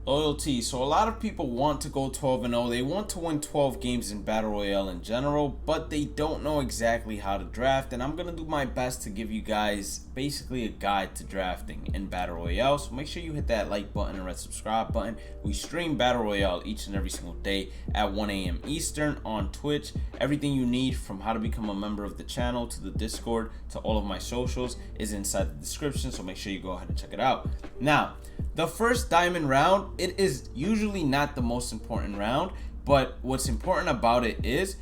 Loyalty. So a lot of people want to go 12-0. They want to win 12 games in Battle Royale in general, but they don't know exactly how to draft. And I'm going to do my best to give you guys basically a guide to drafting in Battle Royale. So make sure you hit that like button and red subscribe button. We stream Battle Royale each and every single day at 1 a.m. Eastern on Twitch. Everything you need from how to become a member of the channel to the Discord to all of my socials is inside the description. So make sure you go ahead and check it out. Now, the first diamond round, it is usually not the most important round, but what's important about it is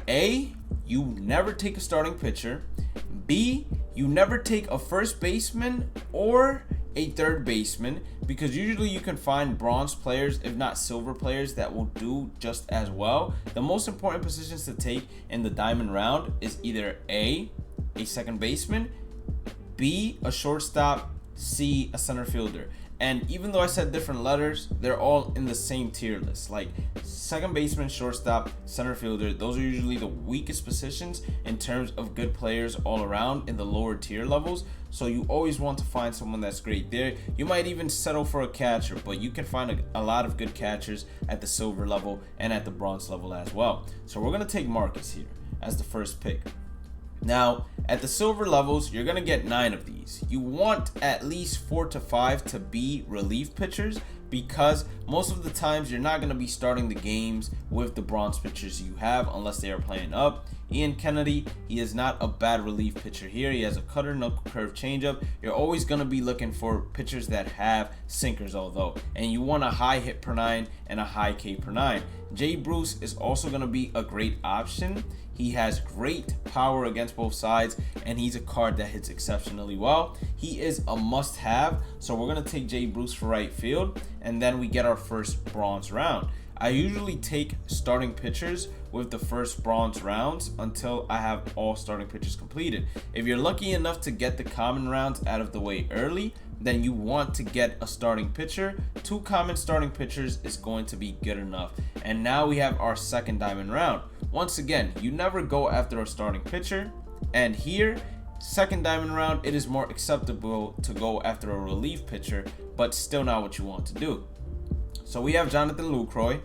A, you never take a starting pitcher, B, you never take a first baseman or a third baseman, because usually you can find bronze players, if not silver players, that will do just as well. The most important positions to take in the diamond round is either A, a second baseman, B, a shortstop, C, a center fielder. And even though I said different letters, they're all in the same tier list. Like second baseman, shortstop, center fielder, those are usually the weakest positions in terms of good players all around in the lower tier levels. So you always want to find someone that's great there. You might even settle for a catcher, but you can find a lot of good catchers at the silver level and at the bronze level as well. So we're going to take Marcus here as the first pick. Now, at the silver levels, you're going to get 9 of these. You want at least 4 to 5 to be relief pitchers, because most of the times you're not going to be starting the games with the bronze pitchers you have unless they are playing up. Ian Kennedy, he is not a bad relief pitcher here. He has a cutter, knuckle curve, changeup. You're always going to be looking for pitchers that have sinkers, although, and you want a high hit per 9 and a high K per 9. Jay Bruce is also going to be a great option. He has great power against both sides, and he's a card that hits exceptionally well. He is a must-have, so we're going to take Jay Bruce for right field, and then we get our first bronze round. I usually take starting pitchers with the first bronze rounds until I have all starting pitchers completed. If you're lucky enough to get the common rounds out of the way early, then you want to get a starting pitcher. 2 common starting pitchers is going to be good enough. And now we have our second diamond round. Once again, you never go after a starting pitcher. And here, second diamond round, it is more acceptable to go after a relief pitcher, but still not what you want to do. So we have Jonathan Lucroy,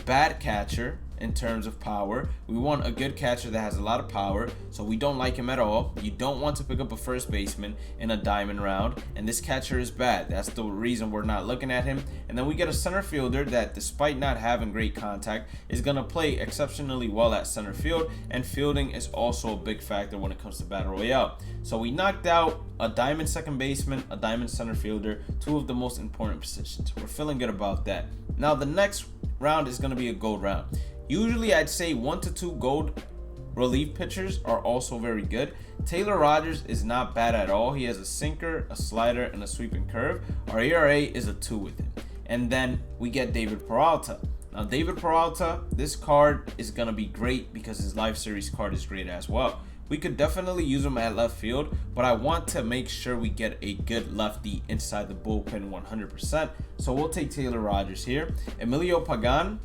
bad catcher in terms of power. We want a good catcher that has a lot of power, so we don't like him at all. You don't want to pick up a first baseman in a diamond round, and this catcher is bad. That's the reason we're not looking at him. And then we get a center fielder that, despite not having great contact, is going to play exceptionally well at center field, and fielding is also a big factor when it comes to Battle Royale. So we knocked out a diamond second baseman, a diamond center fielder, 2 of the most important positions. We're feeling good about that. Now the next round is going to be a gold round. Usually I'd say 1 to 2 gold relief pitchers are also very good. Taylor Rogers is not bad at all. He has a sinker, a slider, and a sweeping curve. Our ERA is a 2 with him. And then we get David Peralta. Now David Peralta, this card is going to be great because his Live Series card is great as well. We could definitely use him at left field, but I want to make sure we get a good lefty inside the bullpen 100%. So we'll take Taylor Rogers here. Emilio Pagan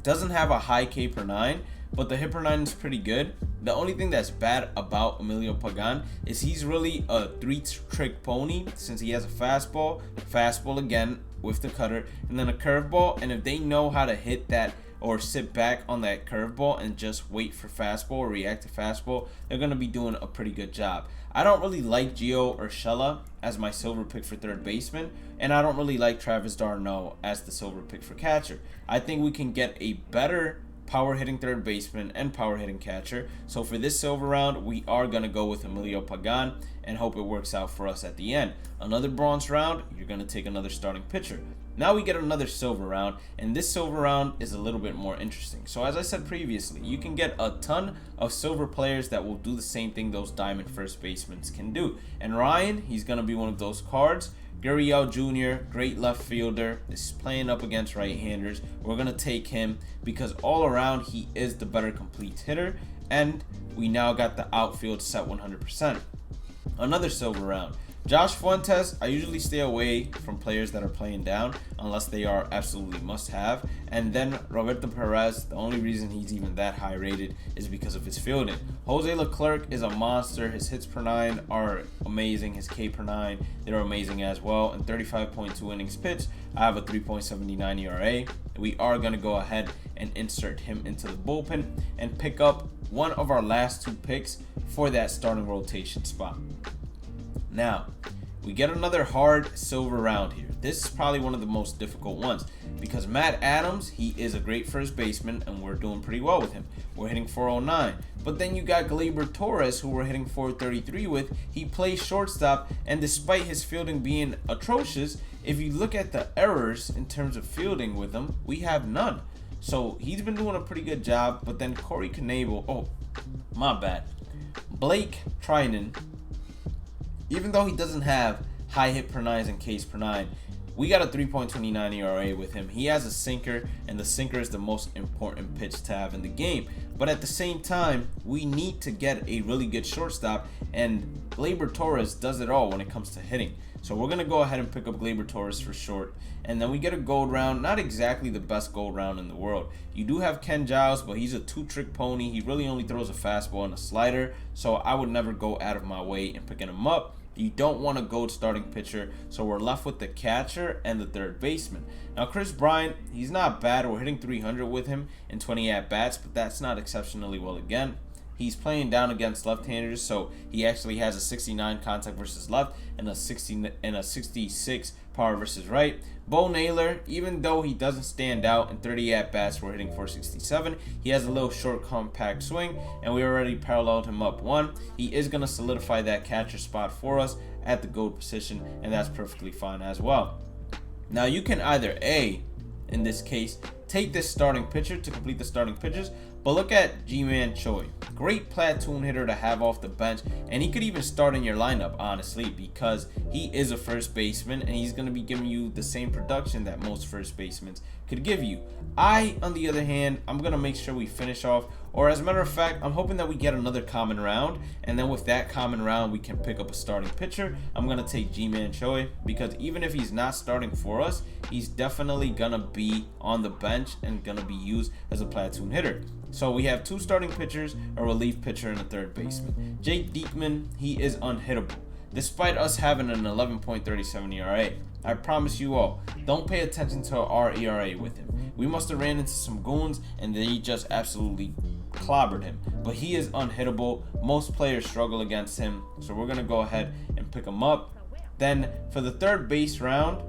doesn't have a high K per 9, but the hit per 9 is pretty good. The only thing that's bad about Emilio Pagan is he's really a 3-trick pony, since he has a fastball again with the cutter, and then a curveball. And if they know how to hit that or sit back on that curveball and just wait for fastball or react to fastball, they're going to be doing a pretty good job. I don't really like Gio Urshela as my silver pick for third baseman, and I don't really like Travis d'Arnaud as the silver pick for catcher. I think we can get a better power hitting third baseman and power hitting catcher. So for this silver round, we are going to go with Emilio Pagan and hope it works out for us at the end. Another bronze round, you're going to take another starting pitcher. Now we get another silver round, and this silver round is a little bit more interesting. So as I said previously, you can get a ton of silver players that will do the same thing those diamond first basemen can do. And Ryan, he's going to be one of those cards. Gurriel Jr., great left fielder, is playing up against right-handers. We're going to take him because all around he is the better complete hitter, and we now got the outfield set 100%. Another silver round. Josh Fuentes, I usually stay away from players that are playing down unless they are absolutely must-have. And then Roberto Perez, the only reason he's even that high rated is because of his fielding. Jose Leclerc is a monster. His hits per 9 are amazing. His K per 9, they're amazing as well. And 35.2 innings pitched, I have a 3.79 ERA. We are going to go ahead and insert him into the bullpen and pick up one of our last 2 picks for that starting rotation spot. Now, we get another hard silver round here. This is probably one of the most difficult ones because Matt Adams, he is a great first baseman and we're doing pretty well with him. We're hitting 409. But then you got Gleyber Torres, who we're hitting 433 with. He plays shortstop, and despite his fielding being atrocious, if you look at the errors in terms of fielding with him, we have none. So he's been doing a pretty good job. But then Corey Knebel, oh, my bad. Blake Trinan, even though he doesn't have high hit per 9s and Ks per 9, we got a 3.29 ERA with him. He has a sinker, and the sinker is the most important pitch to have in the game. But at the same time, we need to get a really good shortstop, and Gleyber Torres does it all when it comes to hitting. So we're going to go ahead and pick up Gleyber Torres for short. And then we get a gold round. Not exactly the best gold round in the world. You do have Ken Giles, but he's a 2-trick pony. He really only throws a fastball and a slider. So I would never go out of my way in picking him up. You don't want a gold starting pitcher, so we're left with the catcher and the third baseman. Now, Chris Bryant, he's not bad. We're hitting 300 with him in 20 at-bats, but that's not exceptionally well again. He's playing down against left-handers, so he actually has a 69 contact versus left and a 66 power versus right. Bo Naylor, even though he doesn't stand out in 30 at-bats, we're hitting 467. He has a little short, compact swing, and we already paralleled him up 1. He is going to solidify that catcher spot for us at the gold position, and that's perfectly fine as well. Now, you can either A, in this case, take this starting pitcher to complete the starting pitchers, but look at Ji-Man Choi. Great platoon hitter to have off the bench, and he could even start in your lineup, honestly, because he is a first baseman, and he's going to be giving you the same production that most first basemen could give you. On the other hand, I'm going to make sure we finish off, or as a matter of fact, I'm hoping that we get another common round, and then with that common round, we can pick up a starting pitcher. I'm going to take Ji-Man Choi, because even if he's not starting for us, he's definitely going to be on the bench and going to be used as a platoon hitter. So we have 2 starting pitchers, a relief pitcher, and a third baseman. Jake Diekman, he is unhittable, despite us having an 11.37 ERA. I promise you all, don't pay attention to our ERA with him. We must have ran into some goons, and they just absolutely clobbered him. But he is unhittable. Most players struggle against him, so we're going to go ahead and pick him up. Then for the third base round,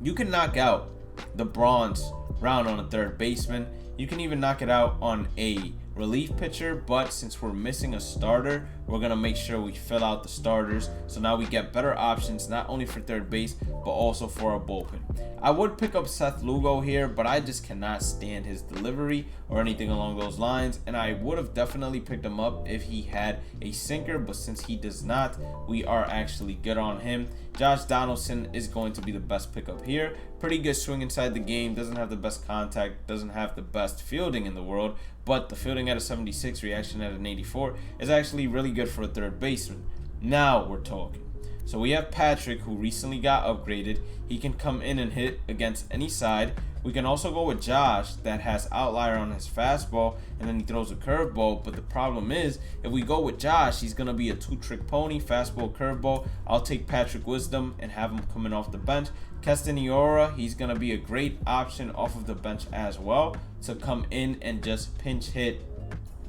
you can knock out the bronze round on a third baseman. You can even knock it out on a relief pitcher, but since we're missing a starter, we're going to make sure we fill out the starters. So now we get better options, not only for third base, but also for our bullpen. I would pick up Seth Lugo here, but I just cannot stand his delivery or anything along those lines. And I would have definitely picked him up if he had a sinker, but since he does not, we are actually good on him. Josh Donaldson is going to be the best pickup here. Pretty good swing inside the game, doesn't have the best contact, doesn't have the best fielding in the world, but the fielding at a 76, reaction at an 84 is actually really good for a third baseman. Now we're talking. So we have Patrick, who recently got upgraded. He can come in and hit against any side. We can also go with Josh, that has outlier on his fastball, and then he throws a curveball. But the problem is, if we go with Josh, he's going to be a 2-trick pony, fastball, curveball. I'll take Patrick Wisdom and have him coming off the bench. Castaniora, he's going to be a great option off of the bench as well to come in and just pinch hit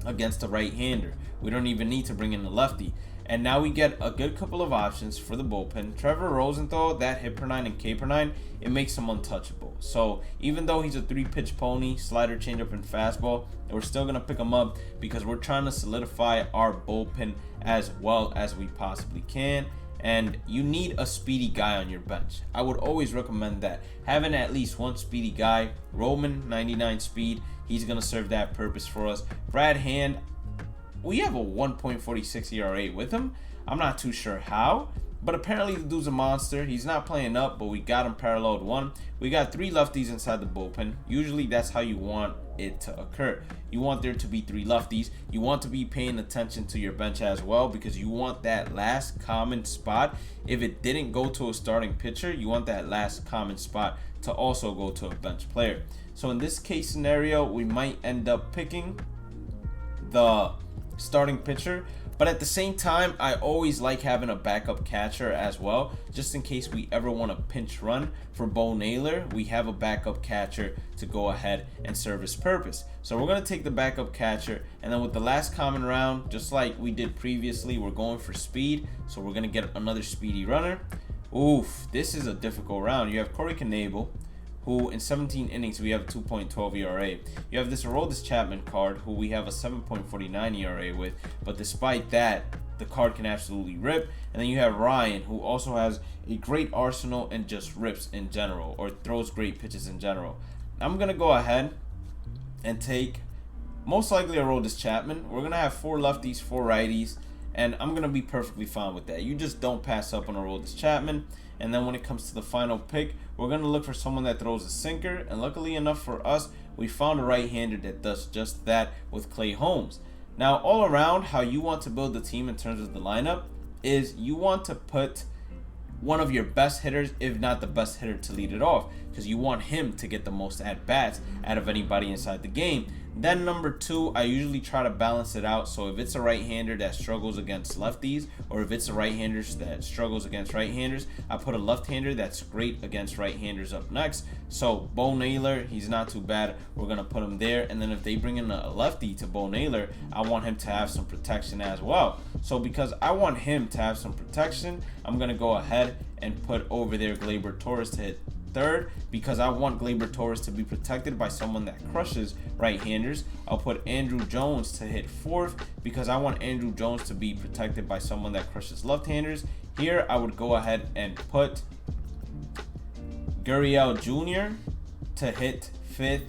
against a right-hander. We don't even need to bring in the lefty. And now we get a good couple of options for the bullpen. Trevor Rosenthal, that hit per 9 and K per 9, it makes him untouchable. So even though he's a 3-pitch pony, slider, changeup, and fastball, we're still going to pick him up because we're trying to solidify our bullpen as well as we possibly can. And you need a speedy guy on your bench. I would always recommend that. Having at least one speedy guy. Roman, 99 speed. He's going to serve that purpose for us. Brad Hand, we have a 1.46 ERA with him. I'm not too sure how, But apparently the dude's a monster. He's not playing up, but we got him paralleled 1. We got 3 lefties inside the bullpen. Usually that's how you want it to occur. You want there to be 3 lefties. You want to be paying attention to your bench as well, because you want that last common spot. If it didn't go to a starting pitcher, you want that last common spot to also go to a bench player. So in this case scenario, we might end up picking the starting pitcher, but at the same time, I always like having a backup catcher as well, just in case we ever want a pinch run for Bo Naylor. We have a backup catcher to go ahead and serve his purpose. So we're going to take the backup catcher, and then with the last common round, just like we did previously, we're going for speed. So we're going to get another speedy runner. Oof, this is a difficult round. You have Corey Knebel, who in 17 innings we have a 2.12 ERA. You have this Aroldis Chapman card, who we have a 7.49 ERA with, but despite that, the card can absolutely rip. And then you have Ryan, who also has a great arsenal and just rips in general, or throws great pitches in general. I'm going to go ahead and take most likely Aroldis Chapman. We're going to have 4 lefties, 4 righties, and I'm going to be perfectly fine with that. You just don't pass up on Aroldis Chapman. And then when it comes to the final pick, we're going to look for someone that throws a sinker. And luckily enough for us, we found a right-hander that does just that with Clay Holmes. Now, all around, how you want to build the team in terms of the lineup is you want to put one of your best hitters, if not the best hitter, to lead it off, because you want him to get the most at-bats out of anybody inside the game. Then number 2, I usually try to balance it out. So if it's a right-hander that struggles against lefties, or if it's a right-hander that struggles against right-handers, I put a left-hander that's great against right-handers up next. So Bo Naylor, he's not too bad. We're going to put him there. And then if they bring in a lefty to Bo Naylor, I want him to have some protection as well. So because I want him to have some protection, I'm going to go ahead and put over there Gleyber Torres to hit 3rd, because I want Gleyber Torres to be protected by someone that crushes right-handers. I'll put Andrew Jones to hit 4th, because I want Andrew Jones to be protected by someone that crushes left-handers. Here I would go ahead and put Gurriel Jr. to hit 5th.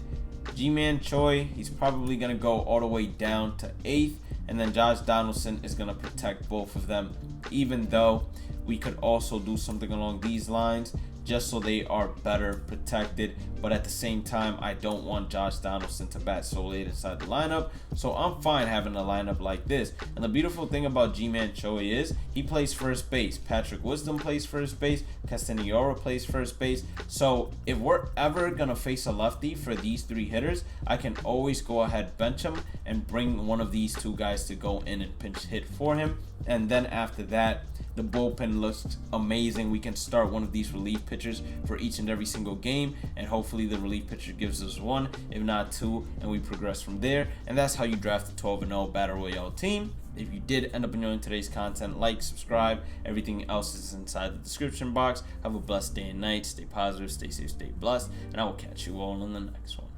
Ji-Man Choi, he's probably going to go all the way down to 8th, and then Josh Donaldson is going to protect both of them, even though we could also do something along these lines just so they are better protected. But at the same time, I don't want Josh Donaldson to bat so late inside the lineup, so I'm fine having a lineup like this. And the beautiful thing about Ji-Man Choi is he plays first base. Patrick Wisdom plays first base. Castanera plays first base. So if we're ever gonna face a lefty for these 3 hitters, I can always go ahead, bench him, and bring one of these 2 guys to go in and pinch hit for him. And then after that, the bullpen looks amazing. We can start one of these relief pitchers for each and every single game, and hopefully the relief pitcher gives us 1, if not 2, and we progress from there. And that's how you draft a 12-0 Battle Royale team. If you did end up enjoying today's content, like, subscribe. Everything else is inside the description box. Have a blessed day and night. Stay positive, stay safe, stay blessed, and I will catch you all in the next one.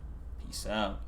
Peace out.